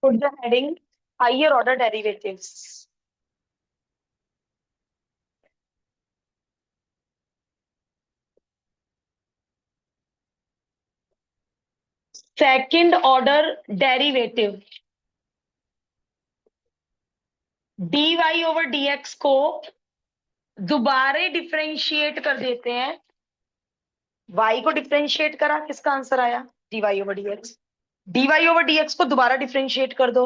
Put the heading higher order derivatives. Second order derivative dy over dx को दोबारे differentiate कर देते हैं। y को डिफरेंशिएट करा, किसका आंसर आया? dy over dx। dy over dx को दोबारा डिफरेंशिएट कर दो,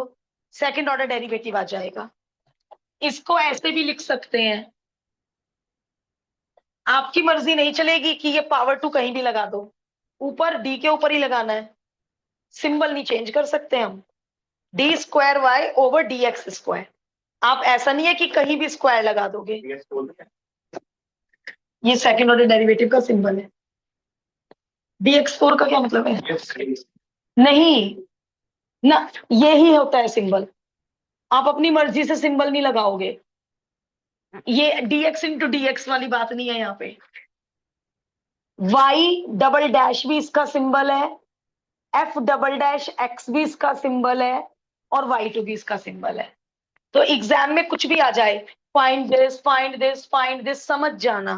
सेकंड ऑर्डर डेरिवेटिव आ जाएगा। इसको ऐसे भी लिख सकते हैं, आपकी मर्जी नहीं चलेगी कि ये पावर टू कहीं भी लगा दो, ऊपर डी के ऊपर ही लगाना है, सिंबल नहीं चेंज कर सकते हम। D square y over d x square. आप ऐसा नहीं है कि कहीं भी स्क्वायर लगा दोगे। ये सेकंड ऑर्डर डेरिवेटिव का सिंबल है। डी एक्स फोर का क्या मतलब है? नहीं ना, ये ही होता है सिंबल। आप अपनी मर्जी से सिंबल नहीं लगाओगे। ये dx इंटू डी एक्स वाली बात नहीं है यहाँ पे। y डबल डैश भी इसका सिंबल है, f डबल डैश x भी इसका सिंबल है, और y2 भी इसका सिंबल है। तो एग्जाम में कुछ भी आ जाए, find this find this find this, समझ जाना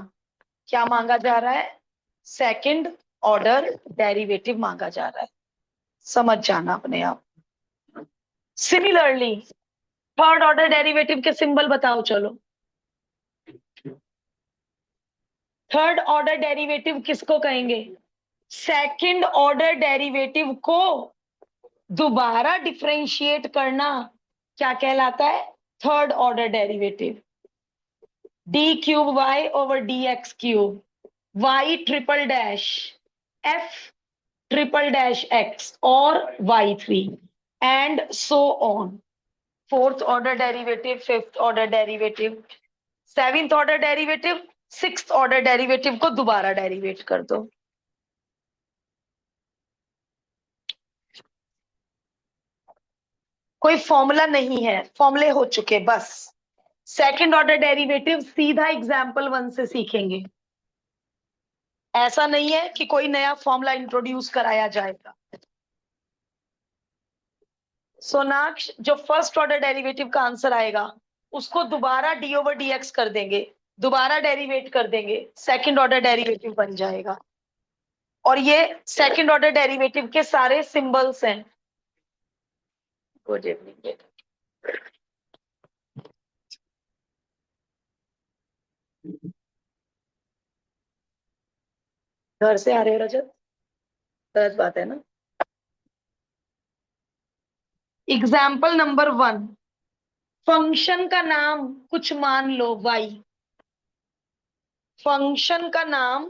क्या मांगा जा रहा है। सेकंड ऑर्डर डेरिवेटिव मांगा जा रहा है, समझ जाना अपने आप। सिमिलरली थर्ड ऑर्डर डेरिवेटिव के सिंबल बताओ चलो। थर्ड ऑर्डर डेरिवेटिव किसको कहेंगे? सेकंड ऑर्डर डेरिवेटिव को दोबारा डिफरेंशिएट करना क्या कहलाता है? Third order derivative. D cube y over d x cube, y triple dash f triple dash x और y3 and so on. Fourth order derivative, fifth order derivative, seventh order derivative, sixth order derivative को दोबारा derivative कर दो। कोई formula नहीं है, फॉर्मूले हो चुके बस। सेकंड ऑर्डर डेरिवेटिव सीधा एग्जाम्पल 1 से सीखेंगे, ऐसा नहीं है कि कोई नया फॉर्मूला इंट्रोड्यूस कराया जाएगा। सोनाक्ष, जो फर्स्ट ऑर्डर डेरिवेटिव का आंसर आएगा उसको दोबारा डी ओवर डी एक्स कर देंगे, दोबारा डेरिवेट कर देंगे, सेकंड ऑर्डर डेरिवेटिव बन जाएगा। और ये सेकंड ऑर्डर डेरिवेटिव के सारे सिंबल्स हैं। Good evening. घर से आ रहे हो रजत? गलत बात है ना। एग्जाम्पल नंबर 1, फंक्शन का नाम कुछ मान लो y। फंक्शन का नाम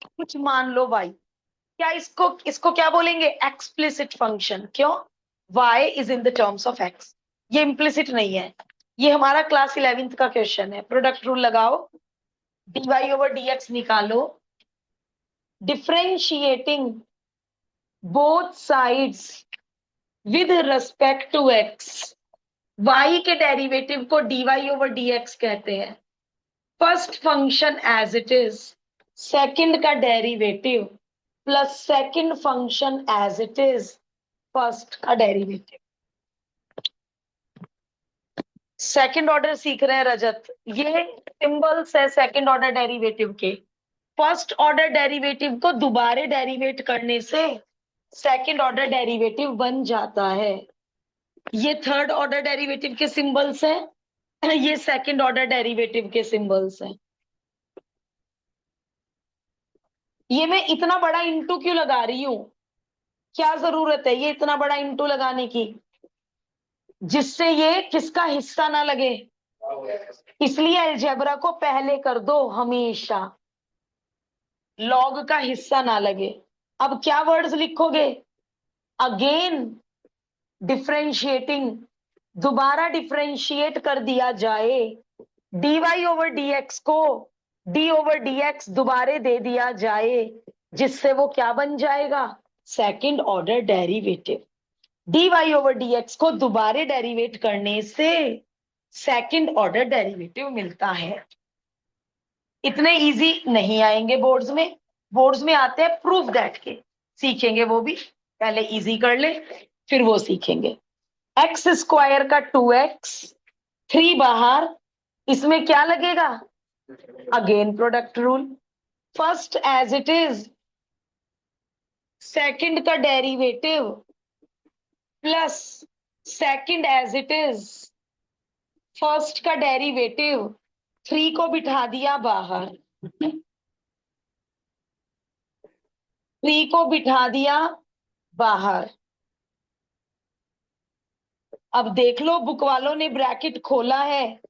कुछ मान लो y। क्या इसको इसको क्या बोलेंगे? Explicit function. क्यों? y is in the terms of x। ये इम्प्लिसिट नहीं है, ये हमारा क्लास 11th का क्वेश्चन है। प्रोडक्ट रूल लगाओ, dy ओवर dx निकालो, differentiating both sides with respect to x। y के डेरिवेटिव को dy ओवर dx कहते हैं। First function as it is, second का derivative plus second function as it is, first का derivative. Second order सीख रहे हैं रजत, ये सिंबल्स है सेकंड ऑर्डर डेरिवेटिव के। फर्स्ट ऑर्डर डेरिवेटिव को दोबारा डेरिवेट करने से सेकंड ऑर्डर डेरिवेटिव बन जाता है। ये थर्ड ऑर्डर डेरिवेटिव के सिंबल्स हैं, ये सेकंड ऑर्डर डेरिवेटिव के सिंबल्स हैं। ये मैं इतना बड़ा इंटू क्यों लगा रही हूं? क्या जरूरत है ये इतना बड़ा इंटू लगाने की, जिससे ये किसका हिस्सा ना लगे। इसलिए अलजेब्रा को पहले कर दो हमेशा, लॉग का हिस्सा ना लगे। अब क्या वर्ड्स लिखोगे? अगेन डिफरेंशिएटिंग, दोबारा डिफरेंशिएट कर दिया जाए। dy ओवर dx को d ओवर dx दोबारे दे दिया जाए, जिससे वो क्या बन जाएगा? Second order derivative. dy over dx को दोबारे डेरिवेट करने से सेकंड ऑर्डर डेरिवेटिव मिलता है। इतने इजी नहीं आएंगे बोर्ड्स में, बोर्ड्स में आते हैं प्रूफ दैट के, सीखेंगे वो भी, पहले इजी कर ले। फिर वो सीखेंगे। एक्स स्क्वायर का 2x, 3 बाहर, इसमें क्या लगेगा? Again product rule, first as it is, second का derivative plus second as it is, first का डेरिवेटिव, 3 को बिठा दिया बाहर, 3 को बिठा दिया बाहर। अब देख लो, बुक वालों ने ब्रैकेट खोला है,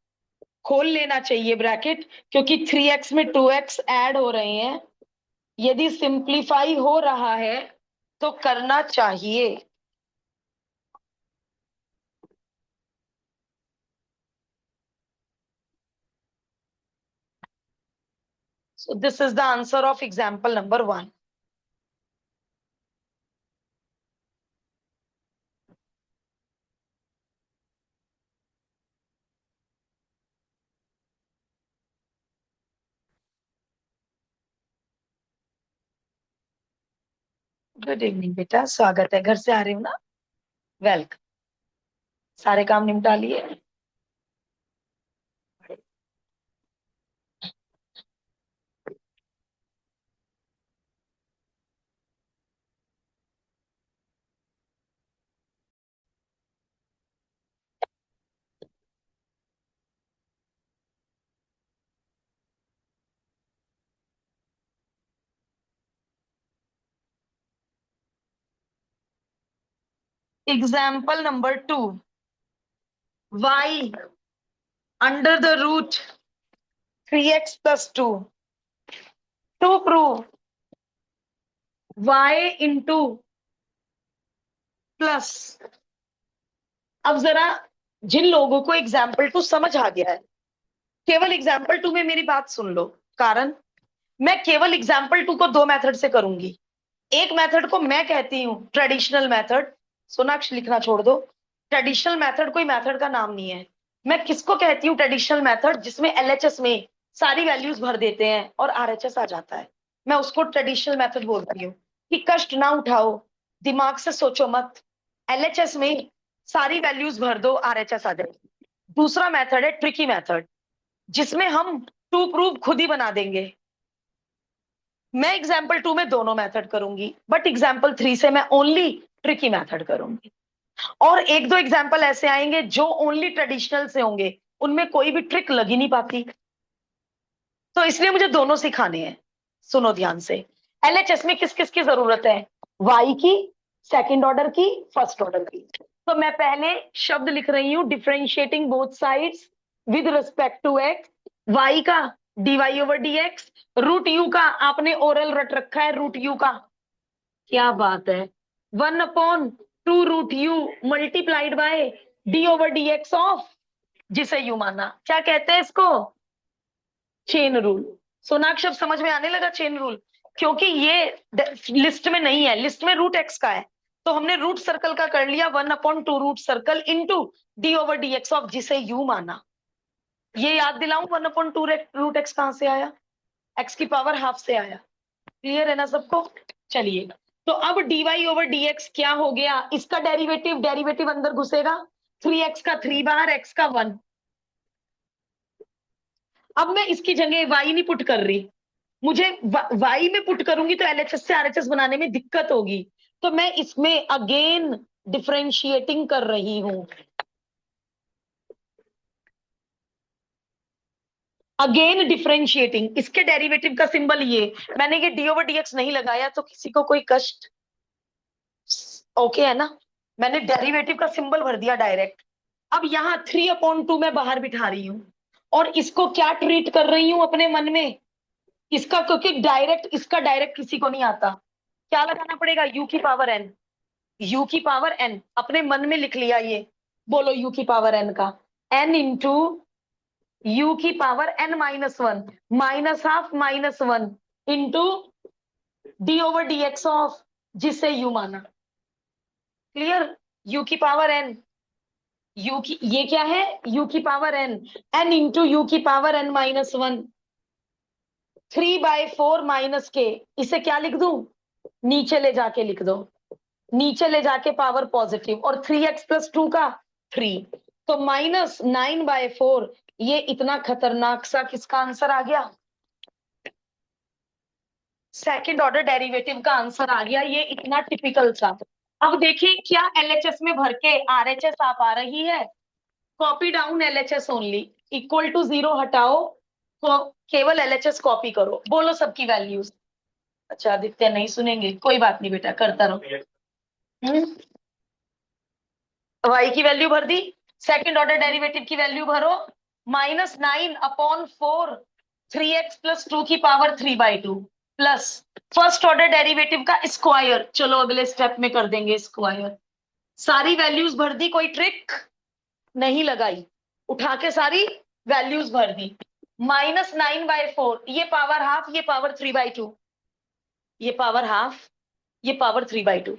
खोल लेना चाहिए ब्रैकेट, क्योंकि 3x में 2x ऐड हो रहे हैं। यदि सिंप्लीफाई हो रहा है तो करना चाहिए। So this is the answer of example number 1. Good evening बेटा, स्वागत है। घर से आ रहे हो ना? वेलकम। सारे काम निपटा लिए? Example number 2, y under the root 3x plus 2 to prove y into plus. अब जरा जिन लोगों को एग्जाम्पल 2 समझ आ गया है, केवल एग्जाम्पल 2 में मेरी बात सुन लो। कारण मैं केवल एग्जाम्पल 2 को 2 मेथड से करूंगी। एक मेथड को मैं कहती हूं ट्रेडिशनल मेथड। सोनाक्षी लिखना छोड़ दो, ट्रेडिशनल मेथड कोई मेथड का नाम नहीं है। मैं किसको कहती हूँ ट्रेडिशनल मेथड? जिसमें एलएचएस में सारी वैल्यूज भर देते हैं और आरएचएस आ जाता है, मैं उसको ट्रेडिशनल मेथड बोलती हूँ। कि कष्ट ना उठाओ, दिमाग से सोचो मत, एलएचएस में सारी वैल्यूज भर दो, आरएचएस आ जाएगी। दूसरा मेथड है ट्रिकी मेथड, जिसमें हम टू प्रूव खुद ही बना देंगे। मैं एग्जाम्पल 2 में दोनों मेथड करूंगी, बट एग्जाम्पल 3 से मैं ओनली ट्रिकी मेथड करूंगी। और एक दो एग्जाम्पल ऐसे आएंगे जो ओनली ट्रेडिशनल से होंगे, उनमें कोई भी ट्रिक लग ही नहीं पाती, तो इसलिए मुझे दोनों सिखाने हैं। सुनो ध्यान से, एलएचएस में किस किस की जरूरत है? वाई की, सेकंड ऑर्डर की, फर्स्ट ऑर्डर की। तो मैं पहले शब्द लिख रही हूं, differentiating both sides with respect to x. Y का dy over d x, root u का आपने ओरल रट रखा है, रूट यू का। क्या बात है, 1/2 root u multiplied by d over d x of, जिसे यू माना। क्या कहते हैं इसको? Chain rule. सोनाक्षी अब समझ में आने लगा चेन रूल, क्योंकि ये लिस्ट में नहीं है, लिस्ट में रूट एक्स का है। तो हमने रूट सर्कल का कर लिया, 1/2 root circle into d over d x of, जिसे यू माना। ये याद दिलाऊं, 1/2 रूट एक्स कहां से आया? एक्स की पावर हाफ से आया। क्लियर है ना सबको? चलिए, तो अब dy ओवर dx क्या हो गया? इसका डेरिवेटिव, डेरिवेटिव अंदर घुसेगा, 3x का 3 बाहर, x का 1। अब मैं इसकी जगह y नहीं पुट कर रही, मुझे y में पुट करूंगी तो एलएचएस से आरएचएस बनाने में दिक्कत होगी, तो मैं इसमें अगेन डिफरेंशिएटिंग कर रही हूं। अगेन डिफरेंशिएटिंग, इसके डेरिवेटिव का सिंबल ये, मैंने ये डी ओवर dx नहीं लगाया तो किसी को कोई कष्ट? ओके है ना? मैंने डेरिवेटिव का सिंबल भर दिया डायरेक्ट। अब यहाँ 3/2 मैं बाहर बिठा रही हूँ, और इसको क्या ट्रीट कर रही हूँ अपने मन में? इसका, क्योंकि डायरेक्ट, इसका डायरेक्ट किसी को नहीं आता, क्या लगाना पड़ेगा? यू की पावर एन। यू की पावर एन अपने मन में लिख लिया ये, बोलो यू की पावर एन का, एन इंटू यू की power n -1 -1/2 into d over d x of, जिसे यू माना। क्लियर? यू की पावर एन, यू की, ये क्या है? यू की power n, n into u की पावर एन -1, 3/4 - के, इसे क्या लिख दूं? नीचे ले जाके लिख दो, नीचे ले जाके पावर पॉजिटिव, और 3x प्लस 2 का 3, तो -9/4 ये इतना खतरनाक सा किसका आंसर आ गया? सेकंड ऑर्डर डेरिवेटिव का आंसर आ गया, ये इतना टिपिकल सा। अब देखिए क्या एलएचएस में भर के आरएचएस आप आ रही है, copy down LHS only, equal to 0 हटाओ, तो केवल एलएचएस कॉपी करो, बोलो सबकी वैल्यूज। अच्छा आदित्य नहीं सुनेंगे, कोई बात नहीं बेटा, करता रहो। वाई की वैल्यू भर दी, सेकंड ऑर्डर डेरिवेटिव की वैल्यू भरो, -9/4 3x प्लस 2 की power 3/2 plus first order derivative का स्क्वायर, चलो अगले स्टेप में कर देंगे स्क्वायर। सारी वैल्यूज भर दी, कोई ट्रिक नहीं लगाई, उठा के सारी वैल्यूज भर दी। -9/4 ये पावर हाफ, ये पावर 3/2, ये पावर हाफ, ये पावर 3/2,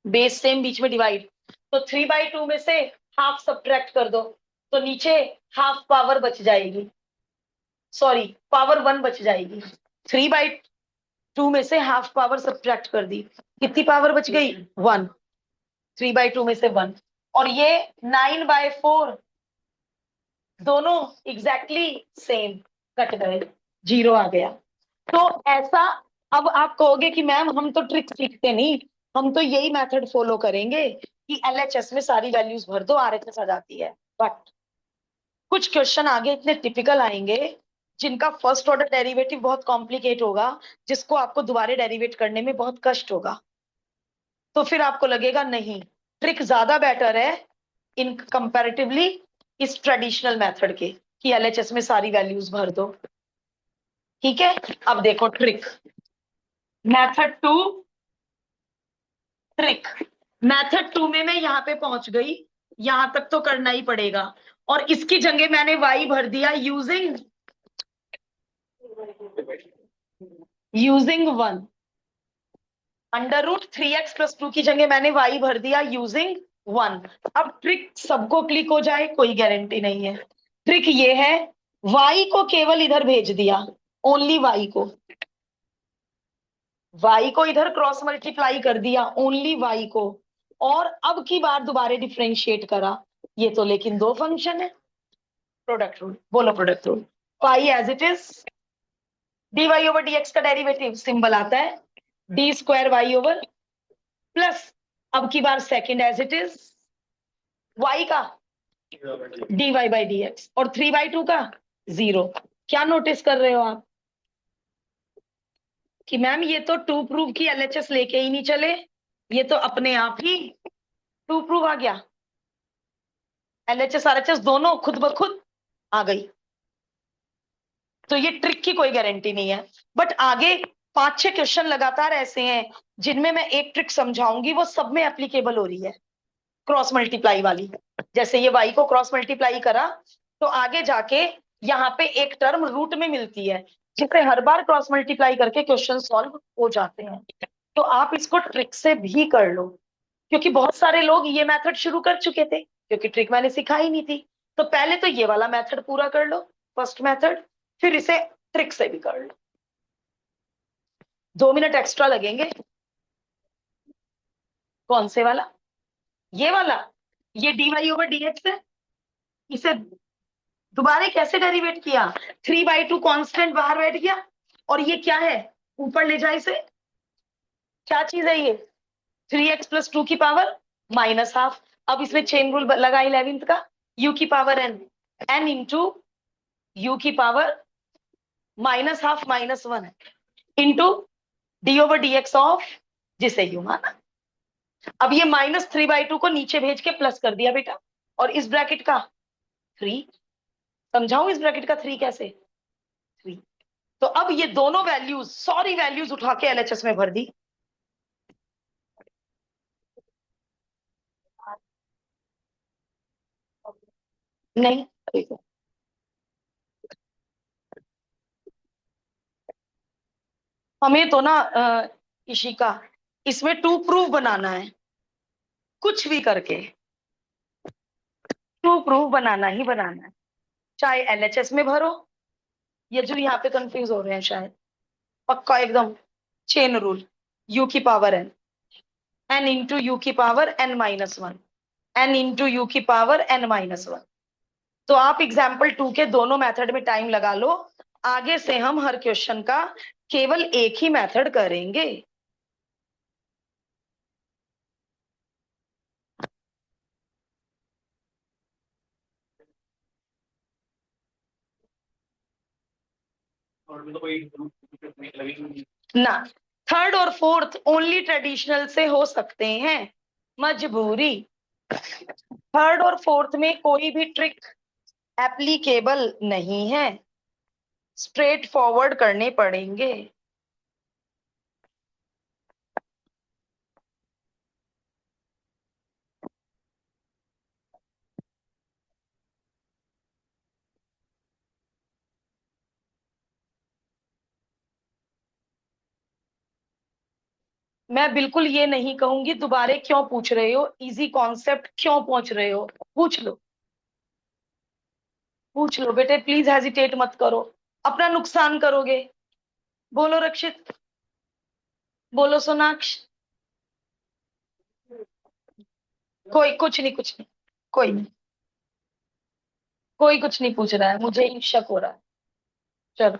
बेस सेम, बीच में डिवाइड, तो 3/2 में से हाफ सब्ट्रैक्ट कर दो, तो नीचे हाफ पावर बच जाएगी, सॉरी पावर 1 बच जाएगी। 3/2 में से हाफ पावर सब्ट्रैक्ट कर दी, कितनी पावर बच गई? 1। 3/2 में से 1, और ये 9/4 दोनों एग्जैक्टली सेम कट गए, 0 आ गया। तो ऐसा, अब आप कहोगे कि मैम हम तो ट्रिक सीखते नहीं, हम तो यही मेथड फॉलो करेंगे कि एलएचएस में सारी वैल्यूज भर दो, आरएचएस आ जाती है। बट कुछ क्वेश्चन आगे इतने टिपिकल आएंगे जिनका फर्स्ट ऑर्डर डेरिवेटिव बहुत कॉम्प्लिकेट होगा, जिसको आपको दोबारा डेरिवेट करने में बहुत कष्ट होगा, तो फिर आपको लगेगा नहीं, ट्रिक ज्यादा बेटर है इन कंपैरेटिवली इस ट्रेडिशनल मेथड के, कि एलएचएस में सारी वैल्यूज भर दो। ठीक है, अब देखो ट्रिक, मेथड 2, ट्रिक मेथड 2 में मैं यहाँ पे पहुंच गई, यहां तक तो करना ही पड़ेगा, और इसकी जगह मैंने y भर दिया यूजिंग 1, √3x प्लस 2 की जगह मैंने y भर दिया यूजिंग 1। अब ट्रिक सबको क्लिक हो जाए कोई गारंटी नहीं है, ट्रिक ये है, y को केवल इधर भेज दिया, ओनली y को इधर क्रॉस मल्टीप्लाई कर दिया, ओनली y को, और अब की बार दोबारा डिफरेंशिएट करा, ये तो लेकिन दो फंक्शन है। प्रोडक्ट रूल, बोलो product rule, pi as it is, dy/dx का डेरिवेटिव सिंबल आता है d²y/ प्लस, अब की बार second as it is, y का dy/dx, और 3/2 का 0। क्या नोटिस कर रहे हो आप कि मैम ये तो टू प्रूव की एलएचएस लेके ही नहीं चले, ये तो अपने आप ही टू प्रूव आ गया, एलएचएस आरएचएस दोनों खुद ब खुद आ गई। तो ये ट्रिक की कोई गारंटी नहीं है, बट आगे 5-6 क्वेश्चन लगातार ऐसे हैं जिनमें मैं एक ट्रिक समझाऊंगी, वो सब में एप्लीकेबल हो रही है, क्रॉस मल्टीप्लाई वाली। जैसे ये y को क्रॉस मल्टीप्लाई करा, तो आगे जाके यहाँ पे एक टर्म रूट में मिलती है, जिसे हर बार क्रॉस मल्टीप्लाई करके क्वेश्चन सॉल्व हो जाते हैं। तो आप इसको ट्रिक से भी कर लो, क्योंकि बहुत सारे लोग ये मेथड शुरू कर चुके थे, क्योंकि ट्रिक मैंने सिखाई नहीं थी। तो पहले तो ये वाला मेथड पूरा कर लो, फर्स्ट मेथड, फिर इसे ट्रिक से भी कर लो। 2 मिनट एक्स्ट्रा लगेंगे। कौन से वाला? ये वाला, ये dy/dx है, इसे दोबारा कैसे डेरिवेट किया, 3/2 कांस्टेंट बाहर बैठ गया, और ये क्या है, ऊपर ले जाए इसे, क्या चीज है ये, 3x प्लस 2 की पावर -12। अब इसमें चेन रूल लगा 11th का, u की पावर n इंटू u की पावर -12 -1 इंटू d/dx ऑफ, जिसे u माना। अब ये -3/2 को नीचे भेज के प्लस कर दिया बेटा, और इस ब्रैकेट का 3, समझाऊं इस ब्रैकेट का 3 कैसे, 3। तो अब ये दोनों वैल्यूज, सारी वैल्यूज उठा के एलएचएस में भर दी। नहीं, हमें तो ना इशिका, इसमें टू प्रूफ बनाना है, कुछ भी करके टू प्रूफ बनाना ही बनाना है, चाहे एलएचएस में भरो, ये जो यहाँ पे कंफ्यूज हो रहे हैं शायद, पक्का एकदम चेन रूल, u की power n, n into u की power n-1, n into u की पावर n-1। तो आप एग्जाम्पल 2 के दोनों मेथड में टाइम लगा लो। आगे से हम हर क्वेश्चन का केवल एक ही मेथड करेंगे। ना, थर्ड और फोर्थ ओनली ट्रेडिशनल से हो सकते हैं, मजबूरी। थर्ड और फोर्थ में कोई भी ट्रिक एप्लीकेबल नहीं है, स्ट्रेट फॉरवर्ड करने पड़ेंगे। मैं बिल्कुल ये नहीं कहूंगी दोबारा क्यों पूछ रहे हो, इजी कॉन्सेप्ट क्यों पूछ रहे हो, पूछ लो, पूछ लो बेटे, प्लीज हेजिटेट मत करो, अपना नुकसान करोगे। बोलो रक्षित, बोलो सोनाक्ष। कोई कुछ नहीं, कुछ नहीं, कोई नहीं, कोई कुछ नहीं पूछ रहा है, मुझे ही शक हो रहा है। चलो,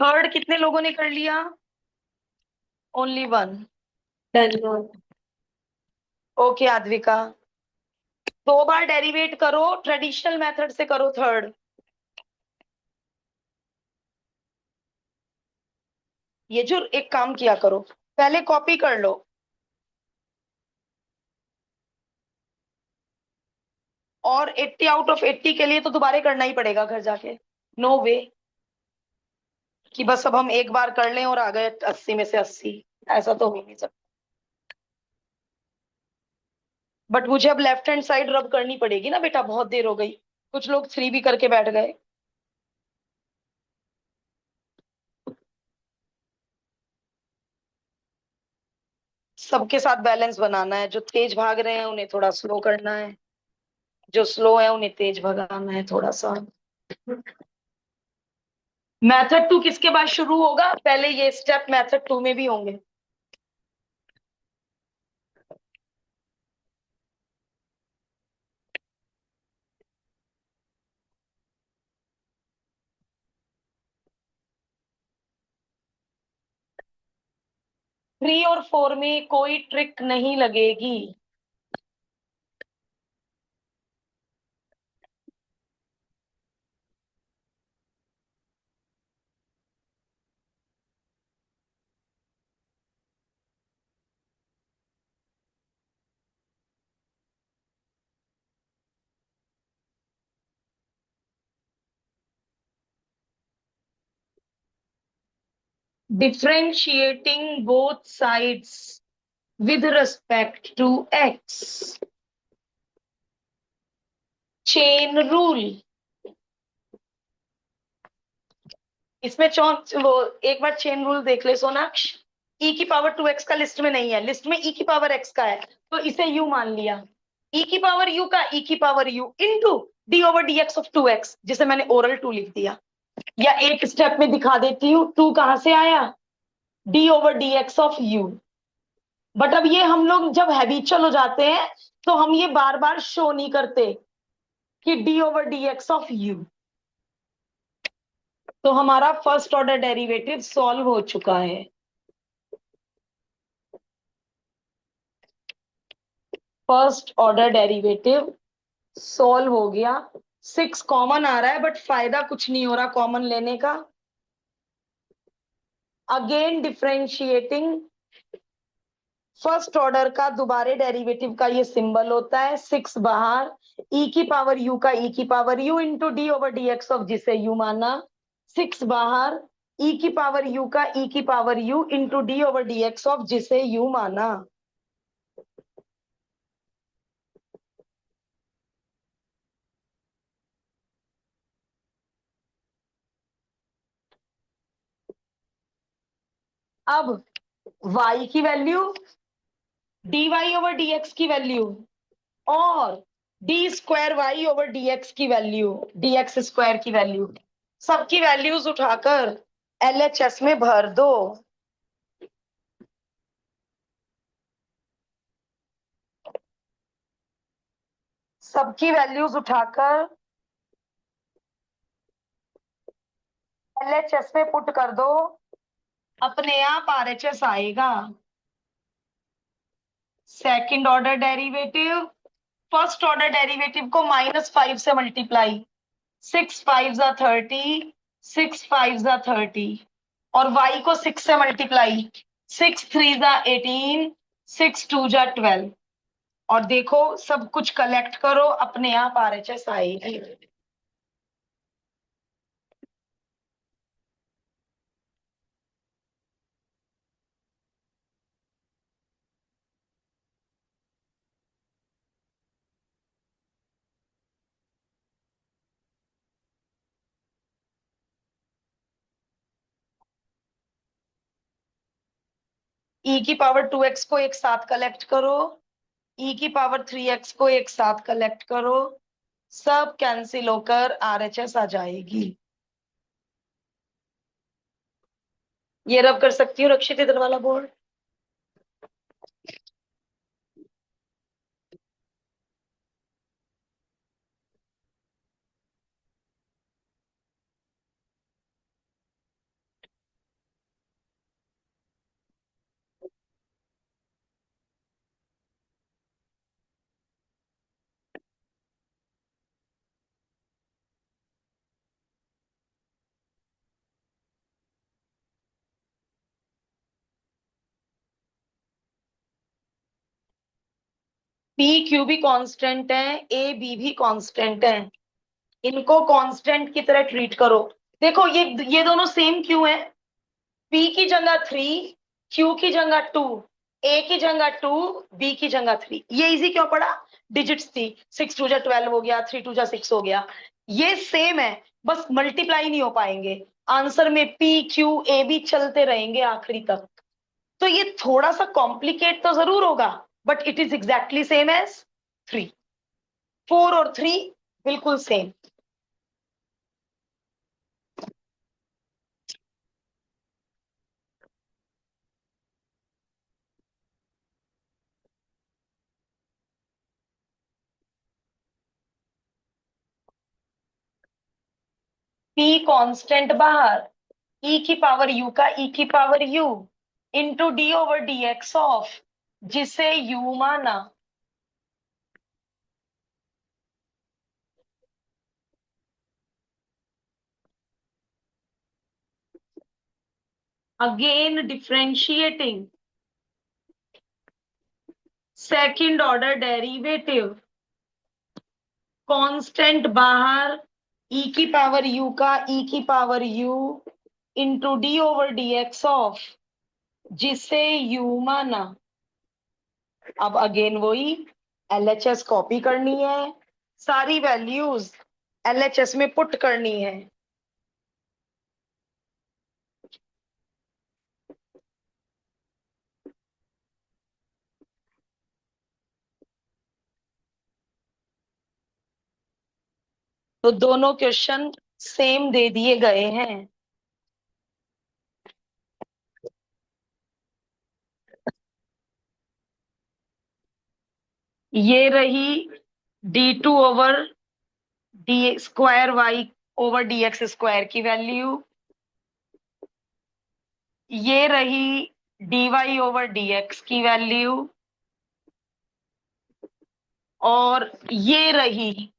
थर्ड कितने लोगों ने कर लिया? Only one. डन। ओके आद्विका, दो बार डेरिवेट करो, ट्रेडिशनल मेथड से करो थर्ड। ये जो एक काम किया करो, पहले कॉपी कर लो, और 80 आउट ऑफ 80 के लिए तो दोबारा करना ही पड़ेगा घर जाके। नो वे कि बस अब हम एक बार कर लें और आ गए 80 में से 80, ऐसा तो हो ही नहीं सकता। बट मुझे अब लेफ्ट हैंड साइड रब करनी पड़ेगी ना बेटा, बहुत देर हो गई, कुछ लोग 3 भी करके बैठ गए। सबके साथ बैलेंस बनाना है, जो तेज भाग रहे हैं उन्हें थोड़ा स्लो करना है, जो स्लो है उन्हें तेज भगाना है थोड़ा सा। मेथड 2 किसके बाद शुरू होगा? पहले ये स्टेप मेथड 2 में भी होंगे। थ्री और फोर में कोई ट्रिक नहीं लगेगी। Differentiating both sides with respect to x, chain rule. इसमें वो एक बार चेन रूल देख ले सोनाक्ष। e की पावर 2x का लिस्ट में नहीं है, लिस्ट में e की पावर x का है, तो इसे u मान लिया। e की पावर u का e की power u into d over d x of 2x, जिसे मैंने ओरल 2 लिख दिया। या एक स्टेप में दिखा देती हूँ 2 कहां से आया, D over d x of u। But अब ये हम लोग जब हैबिचुअल हो जाते हैं तो हम ये बार बार शो नहीं करते कि D over d x of you. तो हमारा फर्स्ट ऑर्डर डेरिवेटिव सॉल्व हो चुका है। फर्स्ट ऑर्डर डेरिवेटिव सॉल्व हो गया। 6 कॉमन आ रहा है बट फायदा कुछ नहीं हो रहा कॉमन लेने का। अगेन डिफरेंशिएटिंग, फर्स्ट ऑर्डर का दोबारे डेरिवेटिव का ये सिंबल होता है 6 बाहर, ई की पावर यू का ई की power u into d over d x of जिसे यू माना। 6 बाहर, ई की पावर यू का ई की power u into d over d x of जिसे यू माना। अब y की value, d y over d x की वैल्यू और d square y over d x की वैल्यू, डी एक्स स्क्वायर की वैल्यू, सबकी वैल्यूज उठाकर एलएचएस में भर दो। सबकी वैल्यूज उठाकर एलएचएस में पुट कर दो, अपने आप आरएचएस आएगा। Second order derivative, first order derivative को -5 से मल्टीप्लाई, 6 5 ज़ा 30, 6 5 ज़ा 30, और y को 6 से मल्टीप्लाई, 6 3 ज़ा 18, 6 2 ज़ा 12, और देखो सब कुछ कलेक्ट करो अपने आप आरएचएस आएगी। ई की पावर 2x को एक साथ कलेक्ट करो, ई की पावर 3x को एक साथ कलेक्ट करो, सब कैंसिल होकर आरएचएस आ जाएगी। ये रब कर सकती हूँ रक्षित इधर वाला बोर्ड। पी क्यू भी कांस्टेंट है, ए बी भी कांस्टेंट है, इनको कांस्टेंट की तरह ट्रीट करो। देखो ये दोनों सेम क्यों है, पी की जगह 3, क्यू की जगह 2, ए की जगह 2, बी की जगह 3। ये इजी क्यों पड़ा, डिजिट्स थी, 6 2 ज़ा 12 हो गया, 3 2 ज़ा 6 हो गया, ये सेम है, बस मल्टीप्लाई नहीं हो पाएंगे। आंसर में पी क्यू ए बी चलते रहेंगे आखिरी तक। तो ये थोड़ा सा कॉम्प्लिकेट तो जरूर होगा but it is exactly same as 3, 4 और 3 बिल्कुल सेम। पी कांस्टेंट बाहर, ई की पावर यू का ई की power u into d over d x of जिसे यू माना। Again differentiating, second order derivative, constant बाहर, ई की पावर यू का ई की power u into d over d x of जिसे यू माना। अब अगेन वही एलएचएस कॉपी करनी है, सारी वैल्यूज एलएचएस में पुट करनी है। तो दोनों क्वेश्चन सेम दे दिए गए हैं। ये रही d2 over d square y over d x square की वैल्यू, ये रही dy ओवर dx की वैल्यू, और ये रही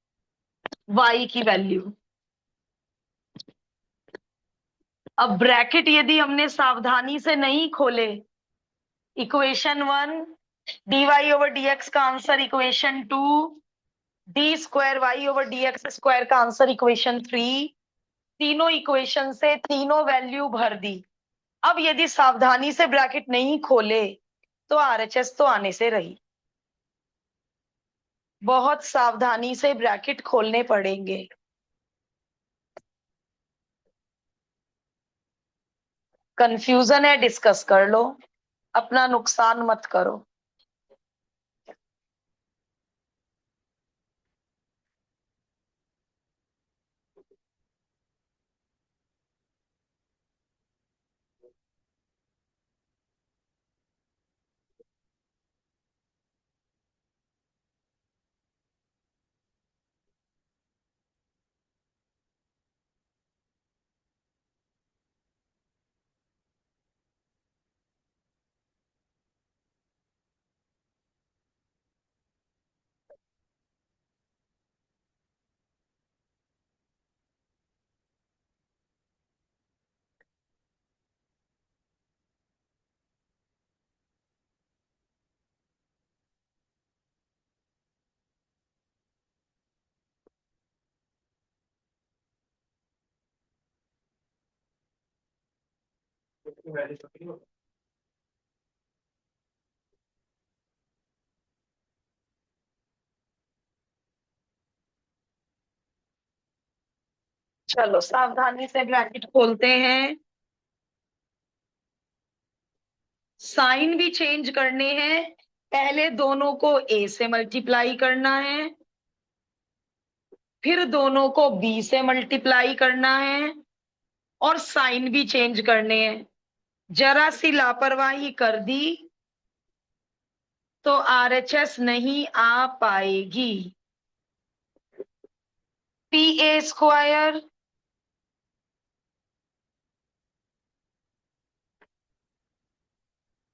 y की वैल्यू। अब ब्रैकेट यदि हमने सावधानी से नहीं खोले, इक्वेशन 1 dy ओवर dx का answer equation 2, d square y over d x square का आंसर इक्वेशन 3, तीनों इक्वेशन से तीनों वैल्यू भर दी। अब यदि सावधानी से ब्रैकेट नहीं खोले तो आरएचएस तो आने से रही। बहुत सावधानी से ब्रैकेट खोलने पड़ेंगे। कंफ्यूजन है, डिस्कस कर लो, अपना नुकसान मत करो। चलो सावधानी से ब्रैकेट खोलते हैं। साइन भी चेंज करने हैं। पहले दोनों को ए से मल्टीप्लाई करना है, फिर दोनों को बी से मल्टीप्लाई करना है, और साइन भी चेंज करने हैं। जरा सी लापरवाही कर दी तो आरएचएस नहीं आ पाएगी। P a square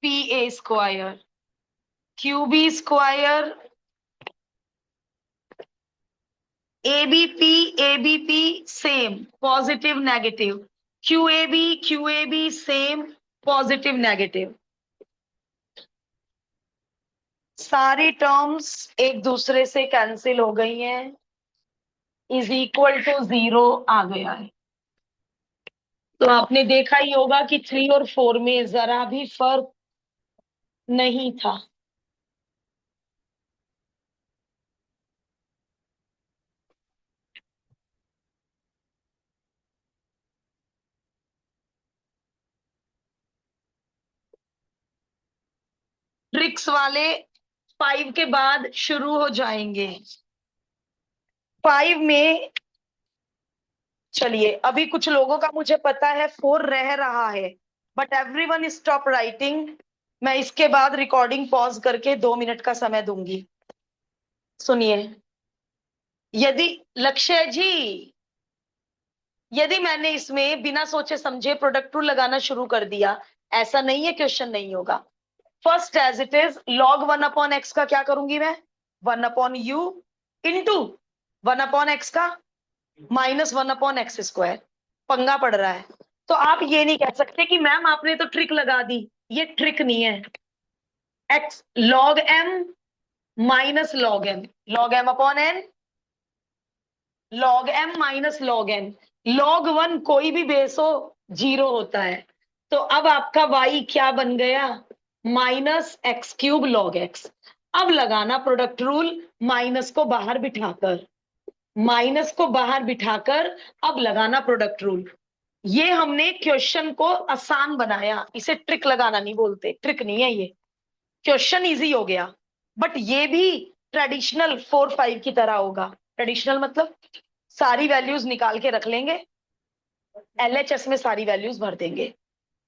p a square q b square a b p same positive negative, q a b same positive negative. सारी टर्म्स एक दूसरे से कैंसिल हो गई हैं, इज इक्वल टू 0 आ गया है। तो आपने देखा ही होगा कि 3 और 4 में जरा भी फर्क नहीं था। ट्रिक्स वाले 5 के बाद शुरू हो जाएंगे। 5 में चलिए, अभी कुछ लोगों का मुझे पता है 4 रह रहा है, बट एवरीवन स्टॉप राइटिंग। मैं इसके बाद रिकॉर्डिंग पॉज करके 2 मिनट का समय दूंगी। सुनिए, यदि लक्ष्य जी, यदि मैंने इसमें बिना सोचे समझे प्रोडक्ट रूल लगाना शुरू कर दिया, ऐसा नहीं है क्वेश्चन नहीं होगा। First as it is log 1/x का क्या करूंगी मैं, 1/u इंटू 1/x का -1/x²। पंगा पड़ रहा है। तो आप ये नहीं कह सकते कि मैम आपने तो ट्रिक लगा दी, ये ट्रिक नहीं है। x log m minus log n, log m/n, log m minus log n। log 1 कोई भी बेस हो 0 होता है। तो अब आपका y क्या बन गया, -x³ log x। अब लगाना प्रोडक्ट रूल, माइनस को बाहर बिठाकर, माइनस को बाहर बिठाकर अब लगाना प्रोडक्ट रूल। ये हमने क्वेश्चन को आसान बनाया, इसे ट्रिक लगाना नहीं बोलते, ट्रिक नहीं है ये। क्वेश्चन इजी हो गया, बट ये भी ट्रेडिशनल 4-5 की तरह होगा। ट्रेडिशनल मतलब सारी वैल्यूज निकाल के रख लेंगे, एलएचएस में सारी वैल्यूज भर देंगे।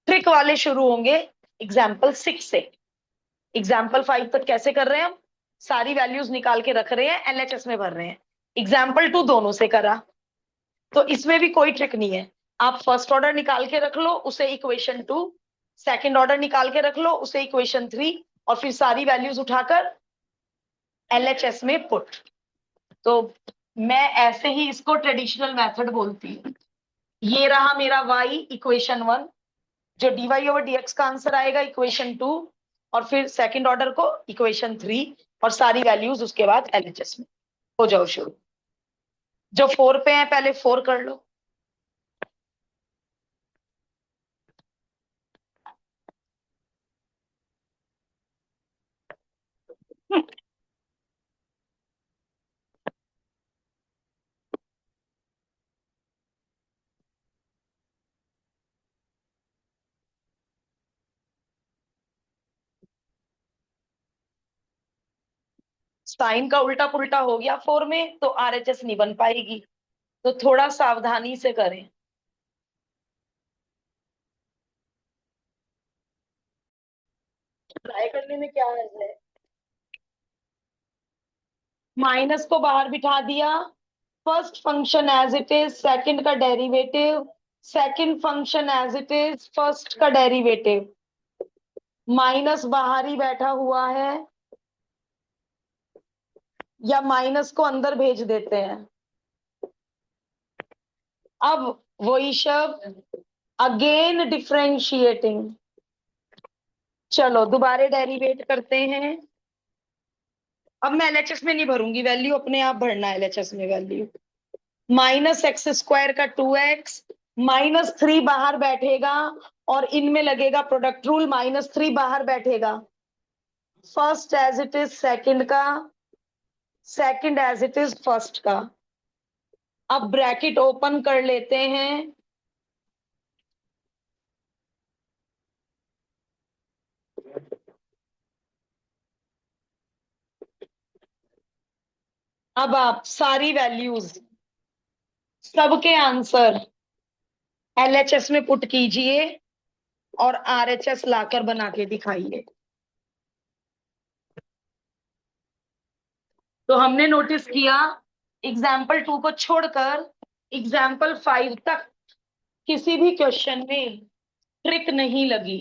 ट्रिक वाले शुरू होंगे एग्जाम्पल 6 से। एग्जाम्पल 5 तक कैसे कर रहे हैं हम, सारी वैल्यूज निकाल के रख रहे हैं, एलएचएस में भर रहे हैं। एग्जाम्पल 2 दोनों से करा, तो इसमें भी कोई ट्रिक नहीं है। आप फर्स्ट ऑर्डर निकाल के रख लो, उसे इक्वेशन 2, सेकेंड ऑर्डर निकाल के रख लो, उसे इक्वेशन 3, और फिर सारी वैल्यूज उठाकर LHS में पुट। तो मैं ऐसे ही इसको ट्रेडिशनल मेथड बोलती हूँ। ये रहा मेरा y इक्वेशन 1, जो dy/dx का आंसर आएगा इक्वेशन 2, और फिर सेकंड ऑर्डर को इक्वेशन 3, और सारी वैल्यूज उसके बाद LHS में। हो जाओ शुरू। जो 4 पे है पहले 4 कर लो। साइन का उल्टा पुल्टा हो गया 4 में, तो RHS नहीं बन पाएगी, तो थोड़ा सावधानी से करें। ट्राई करने में क्या हर्ज है। माइनस को बाहर बिठा दिया, first function as it is, second का derivative, second function as it is, first का डेरिवेटिव। माइनस बाहर ही बैठा हुआ है, या माइनस को अंदर भेज देते हैं। अब वही शब्द, अगेन डिफरेंशिएटिंग। चलो दोबारा डेरिवेट करते हैं। अब मैं LHS में नहीं भरूंगी वैल्यू, अपने आप भरना है LHS में वैल्यू। -x² का 2x, -3 बाहर बैठेगा, और इनमें लगेगा प्रोडक्ट रूल, -3 बाहर बैठेगा। First as it is second का, second as it is first का। अब ब्रैकेट ओपन कर लेते हैं। अब आप सारी वैल्यूज, सबके आंसर LHS में पुट कीजिए, और RHS लाकर बना के दिखाइए। तो हमने नोटिस किया, एग्जाम्पल 2 को छोड़कर एग्जाम्पल 5 तक किसी भी क्वेश्चन में ट्रिक नहीं लगी।